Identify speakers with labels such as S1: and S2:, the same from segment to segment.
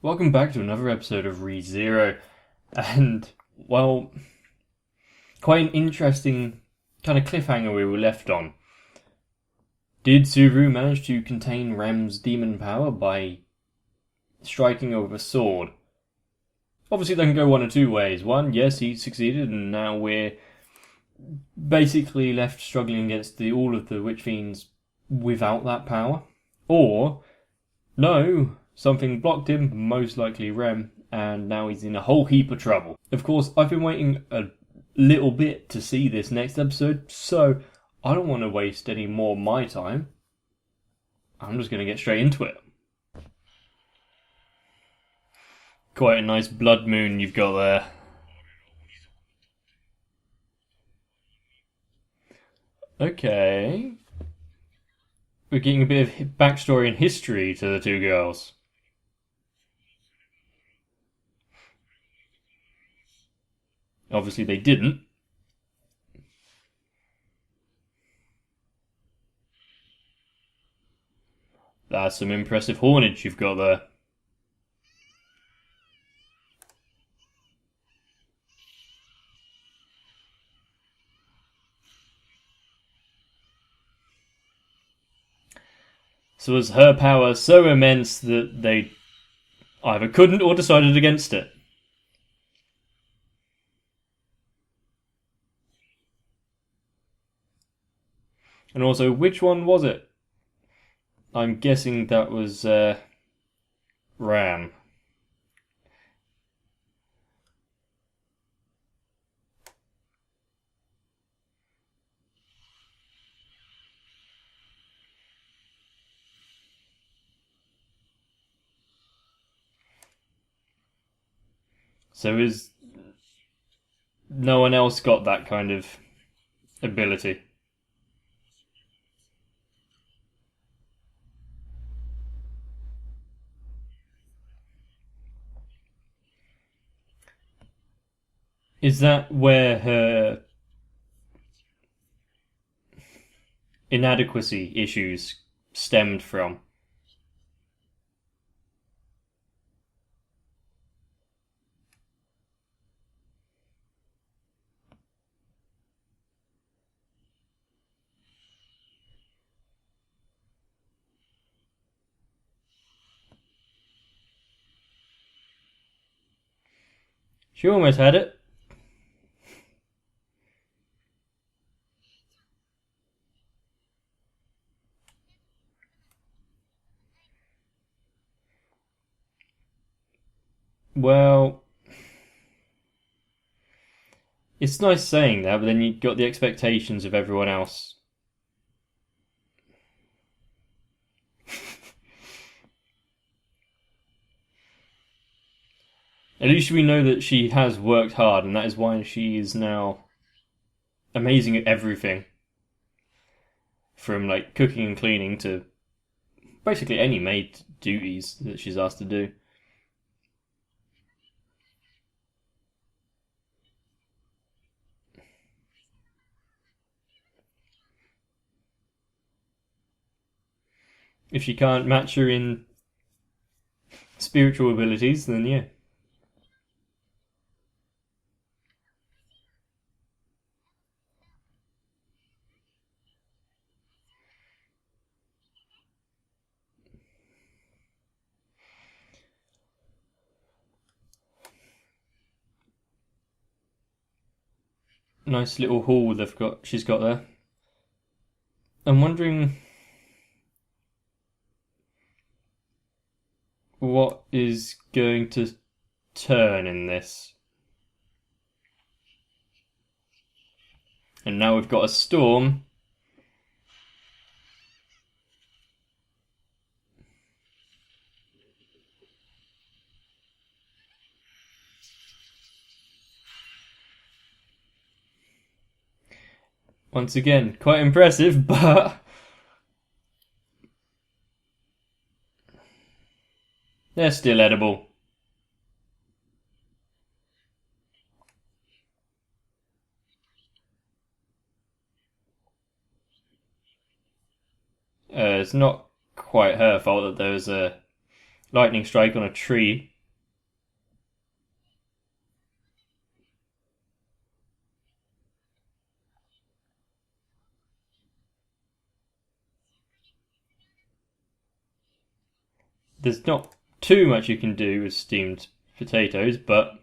S1: Welcome back to another episode of ReZero, and, well, quite an interesting kind of cliffhanger we were left on. Did Subaru manage to contain Ram's demon power by striking her with a sword? Obviously that can go one of two ways. One, yes, he succeeded, and now we're basically left struggling against all of the Witch Fiends without that power. Or, no, something blocked him, most likely Rem, and now he's in a whole heap of trouble. Of course, I've been waiting a little bit to see this next episode, so I don't want to waste any more of my time. I'm just going to get straight into it. Quite a nice blood moon you've got there. Okay. We're getting a bit of backstory and history to the two girls. Obviously they didn't. That's some impressive hornage you've got there. So was her power so immense that they either couldn't or decided against it? And also, which one was it? I'm guessing that was Ram. So is no one else got that kind of ability? Is that where her inadequacy issues stemmed from? She almost had it. Well, it's nice saying that, but then you've got the expectations of everyone else. At least we know that she has worked hard, and that is why she is now amazing at everything. From like cooking and cleaning to basically any maid duties that she's asked to do. If she can't match her in spiritual abilities, then yeah. Nice little hall she's got there. I'm wondering what is going to turn in this. And now we've got a storm. Once again, quite impressive, but they're still edible. It's not quite her fault that there was a lightning strike on a tree. There's not too much you can do with steamed potatoes, but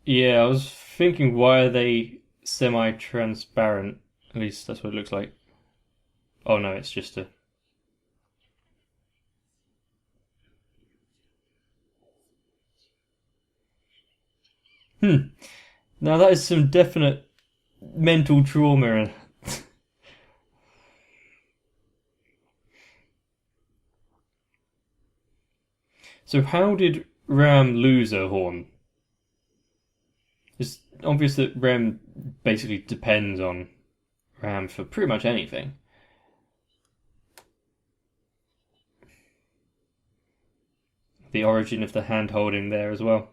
S1: yeah, I was thinking, why are they semi-transparent? At least that's what it looks like. Oh no, it's just a... Now that is some definite mental trauma. So how did Ram lose her horn? It's obvious that Rem basically depends on Ram for pretty much anything. The origin of the hand holding there as well.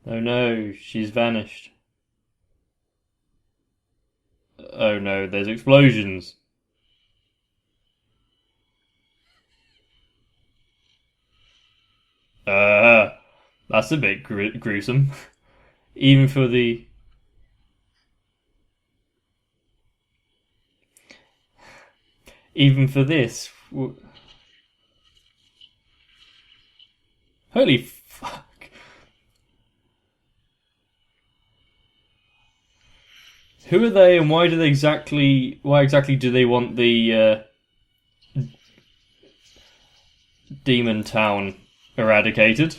S1: Oh no, she's vanished. Oh no, there's explosions. That's a bit gruesome. Even for the... Even for this. Holy fuck. Who are they, and why exactly do they want the demon town eradicated?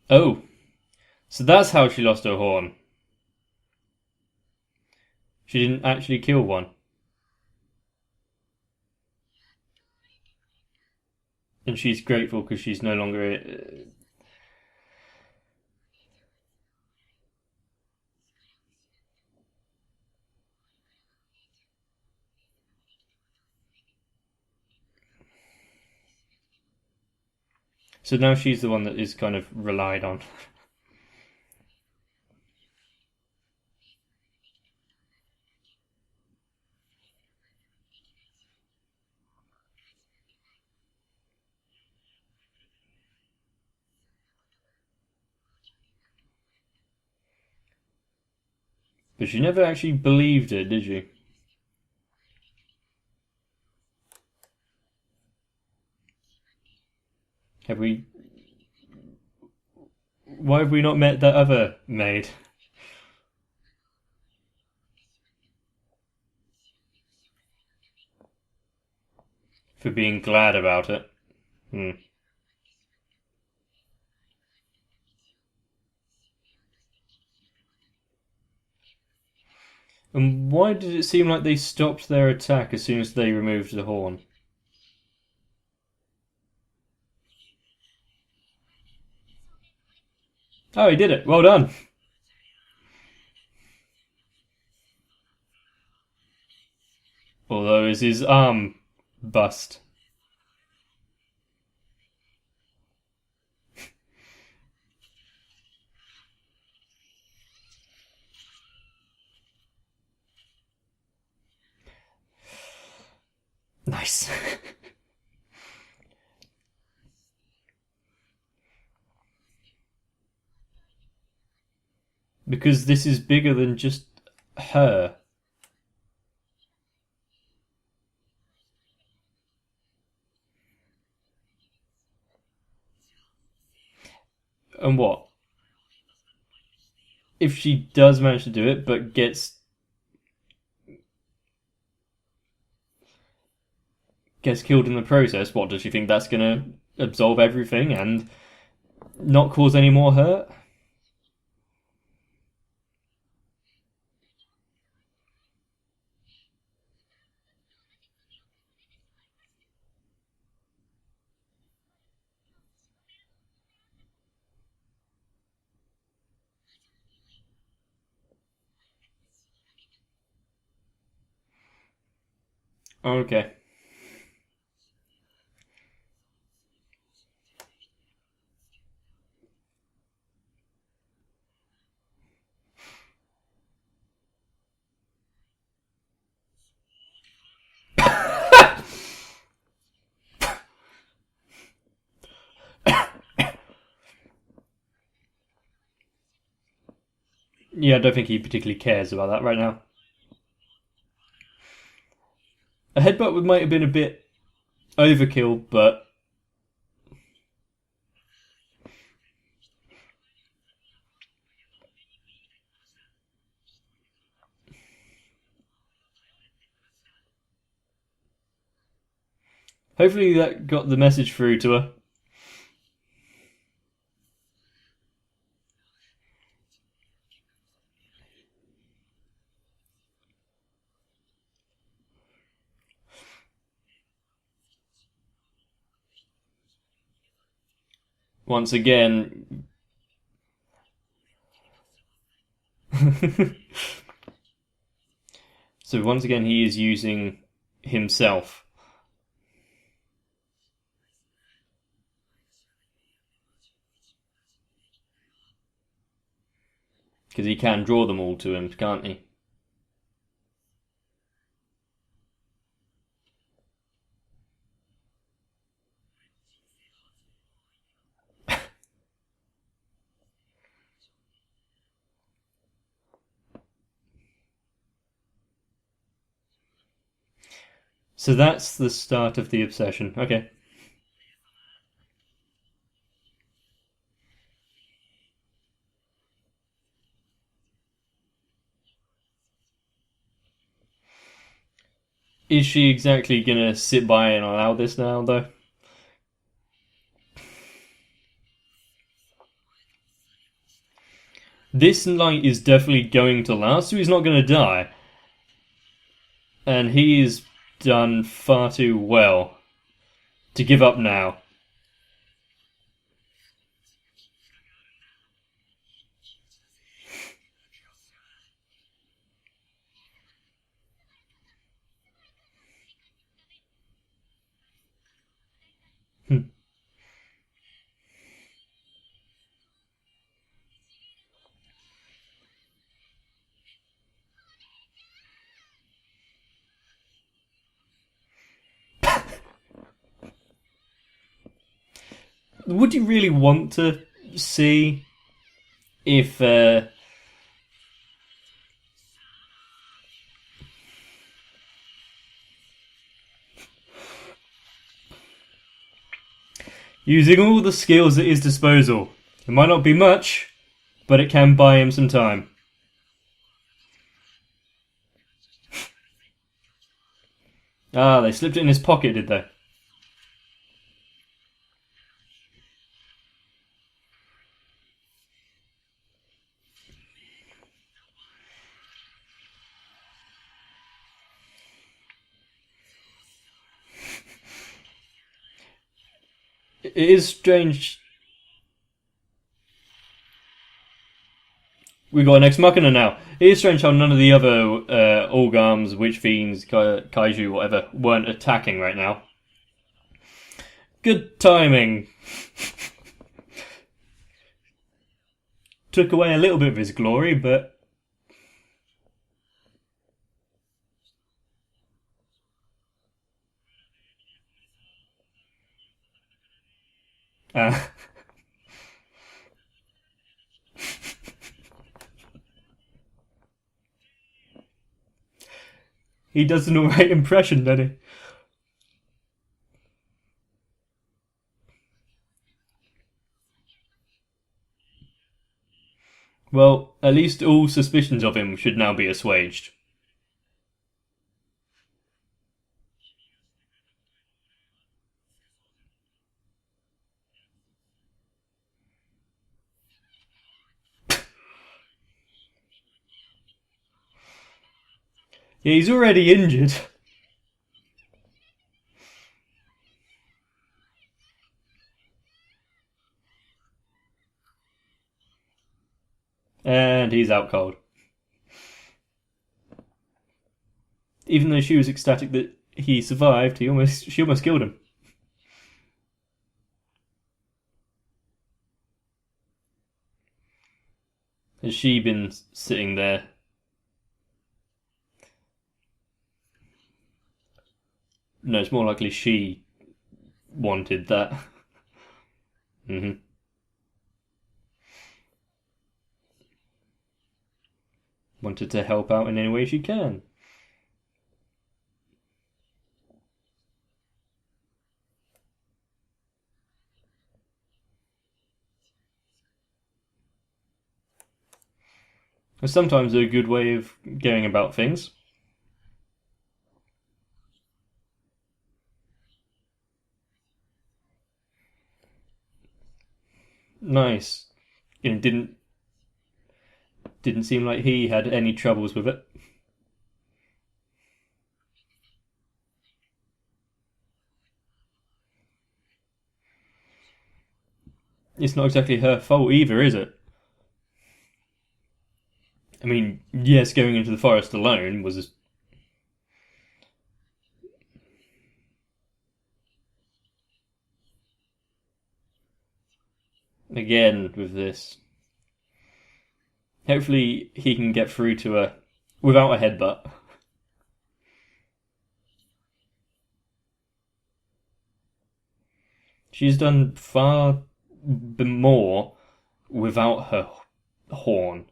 S1: Oh, so that's how she lost her horn. She didn't actually kill one. And she's grateful because she's no longer... So now she's the one that is kind of relied on. But she never actually believed it, did she? Have we... Why have we not met that other maid? For being glad about it. And why did it seem like they stopped their attack as soon as they removed the horn? Oh, he did it. Well done. Although, is his arm bust? Nice. Because this is bigger than just her. And what? If she does manage to do it, but gets killed in the process, what, does she think that's gonna absolve everything and not cause any more hurt? Okay. Yeah, I don't think he particularly cares about that right now. A headbutt might have been a bit overkill, but hopefully that got the message through to her. Once again. So once again he is using himself. Because he can draw them all to him, can't he? So that's the start of the obsession. Okay. Is she exactly gonna sit by and allow this now, though? This night is definitely going to last, so he's not gonna die. And he is done far too well to give up now. Would you really want to see if using all the skills at his disposal? It might not be much, but it can buy him some time. Ah, they slipped it in his pocket, did they? It is strange. We got an Ex Machina now. It is strange how none of the other Orgams, Witch Fiends, Kaiju, whatever, weren't attacking right now. Good timing. Took away a little bit of his glory, but... He does an alright impression, doesn't he? Well, at least all suspicions of him should now be assuaged. Yeah, he's already injured. And he's out cold. Even though she was ecstatic that he survived, she almost killed him. Has she been sitting there? No, it's more likely she wanted that. Wanted to help out in any way she can. It's sometimes a good way of going about things. Nice. It didn't seem like he had any troubles with it. It's not exactly her fault either, is it? I mean, yes, going into the forest alone was... Again, with this. Hopefully he can get through to her without a headbutt. She's done far more without her horn.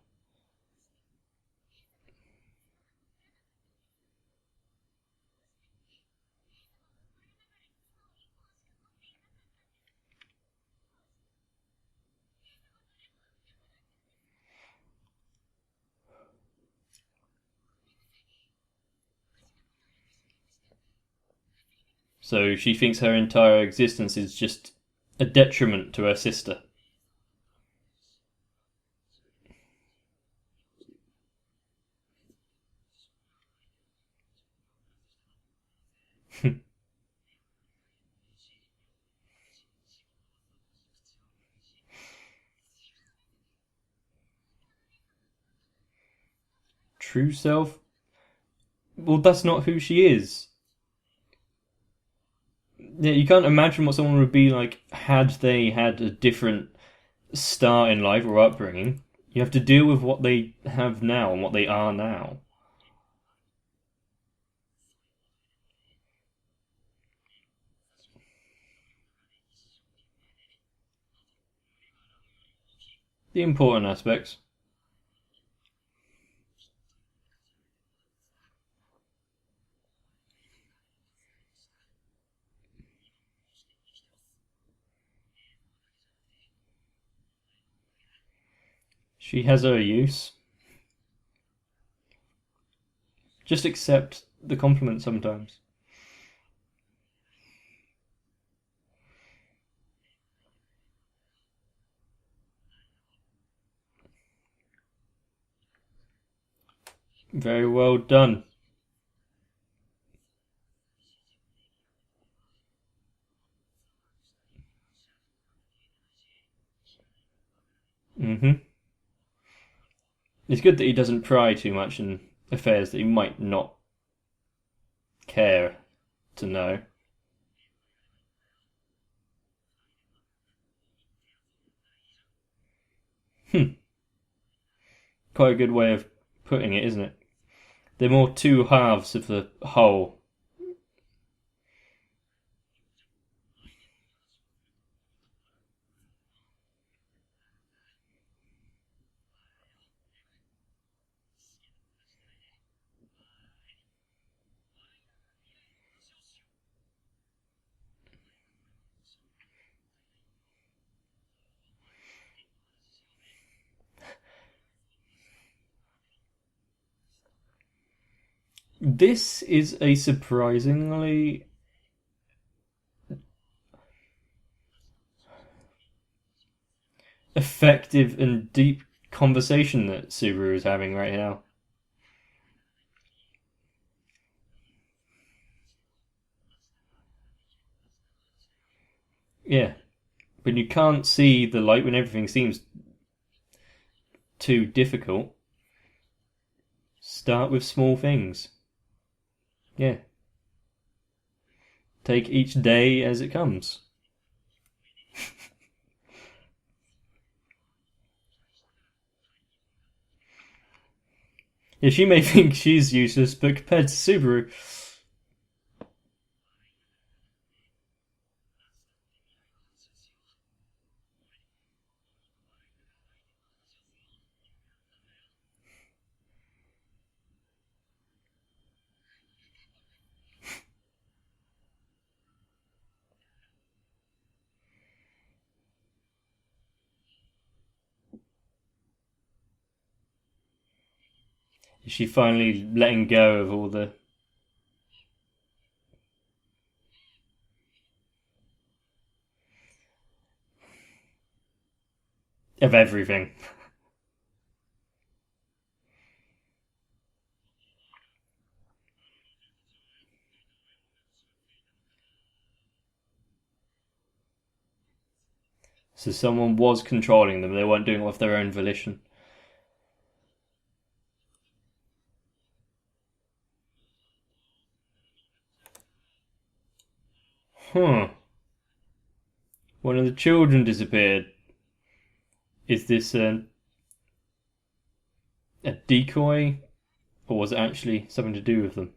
S1: So she thinks her entire existence is just a detriment to her sister. True self? Well, that's not who she is. Yeah, you can't imagine what someone would be like had they had a different start in life or upbringing. You have to deal with what they have now and what they are now. The important aspects. She has her use. Just accept the compliment sometimes. Very well done. Mm-hmm. It's good that he doesn't pry too much in affairs that he might not care to know. Hmm. Quite a good way of putting it, isn't it? They're more two halves of the whole. This is a surprisingly effective and deep conversation that Subaru is having right now. Yeah, when you can't see the light, when everything seems too difficult, start with small things. Yeah. Take each day as it comes. Yeah, she may think she's useless, but compared to Subaru, is she finally letting go of all the of everything? So someone was controlling them. They weren't doing it of their own volition. Huh. One of the children disappeared. Is this a decoy? Or was it actually something to do with them?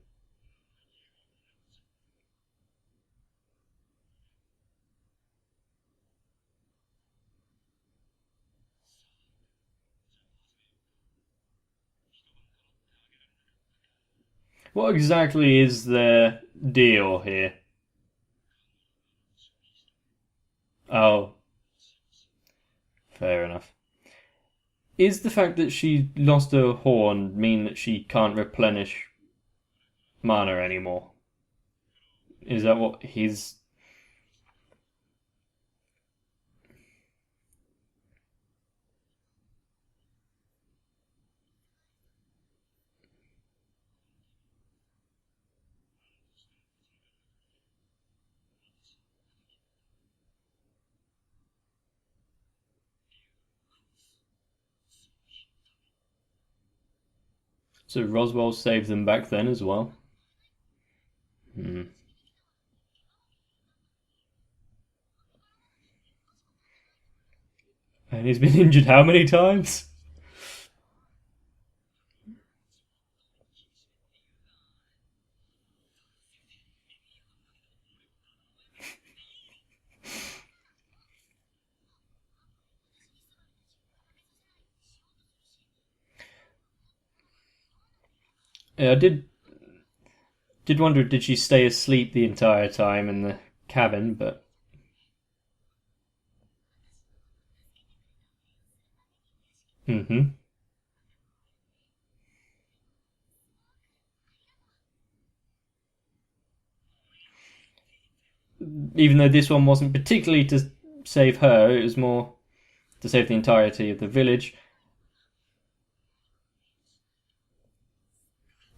S1: What exactly is their deal here? Oh, fair enough. Is the fact that she lost her horn mean that she can't replenish mana anymore? Is that what his... So Roswell saved them back then as well? Hmm. And he's been injured how many times? Yeah, I did wonder, did she stay asleep the entire time in the cabin? But hmm, even though this one wasn't particularly to save her, it was more to save the entirety of the village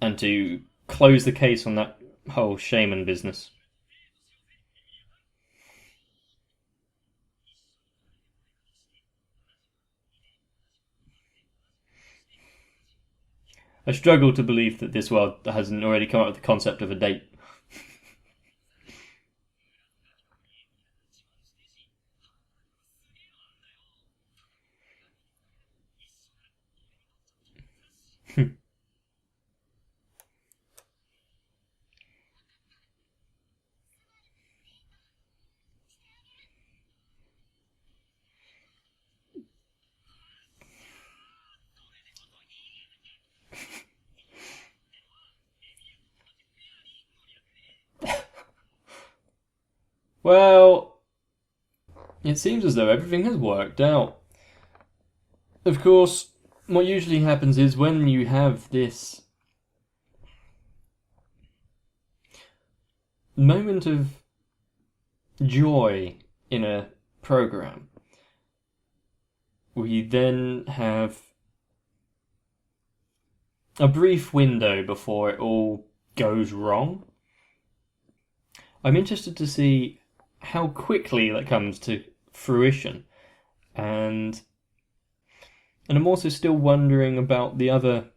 S1: and to close the case on that whole shaman business. I struggle to believe that this world hasn't already come up with the concept of a date. Well, it seems as though everything has worked out. Of course, what usually happens is when you have this moment of joy in a program, we then have a brief window before it all goes wrong. I'm interested to see how quickly that comes to fruition, and I'm also still wondering about the other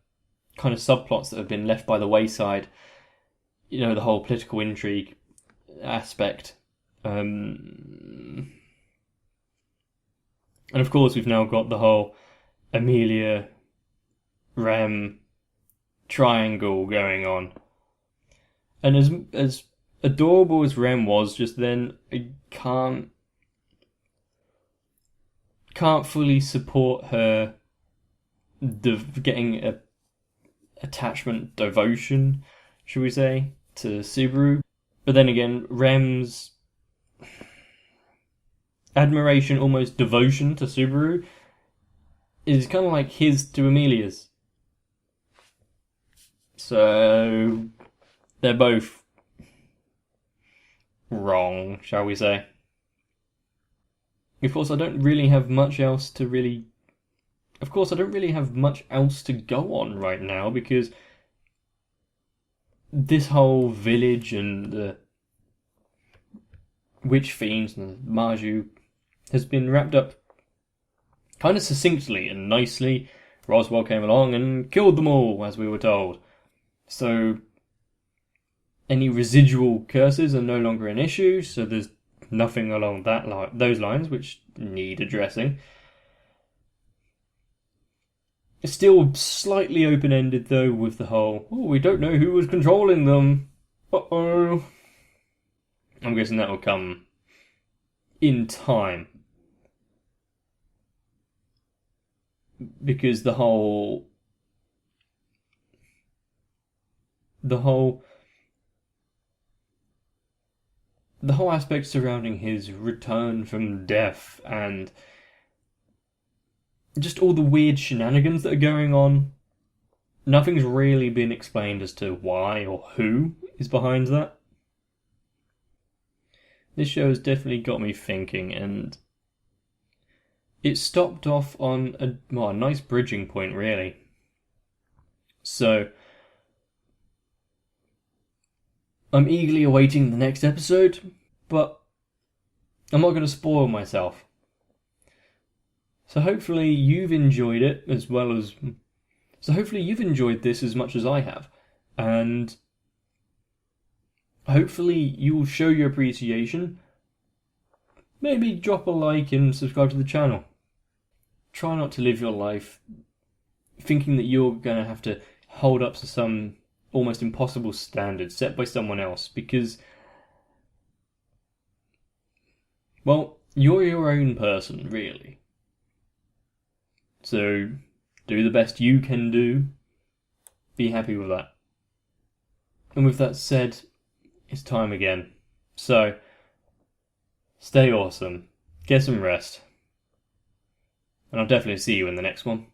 S1: kind of subplots that have been left by the wayside. You know, the whole political intrigue aspect. And of course, we've now got the whole Amelia Rem triangle going on. And as adorable as Rem was just then, I can't fully support her getting a attachment devotion, should we say, to Subaru. But then again, Rem's admiration, almost devotion to Subaru, is kind of like his to Amelia's. So they're both wrong, shall we say. Of course, I don't really have much else to go on right now, because this whole village and the witch fiends and the Maju has been wrapped up kind of succinctly and nicely. Roswell came along and killed them all, as we were told. So any residual curses are no longer an issue, so there's nothing along those lines which need addressing. It's still slightly open-ended, though, with the whole, we don't know who was controlling them. Uh-oh. I'm guessing that will come in time. Because the whole aspect surrounding his return from death and just all the weird shenanigans that are going on, nothing's really been explained as to why or who is behind that. This show has definitely got me thinking, and it stopped off on a nice bridging point, really. So I'm eagerly awaiting the next episode, but I'm not going to spoil myself. So hopefully you've enjoyed it hopefully you've enjoyed this as much as I have. And hopefully you will show your appreciation. Maybe drop a like and subscribe to the channel. Try not to live your life thinking that you're going to have to hold up to some almost impossible standard set by someone else, because, well, you're your own person, really. So do the best you can do. Be happy with that. And with that said, it's time again. So stay awesome. Get some rest. And I'll definitely see you in the next one.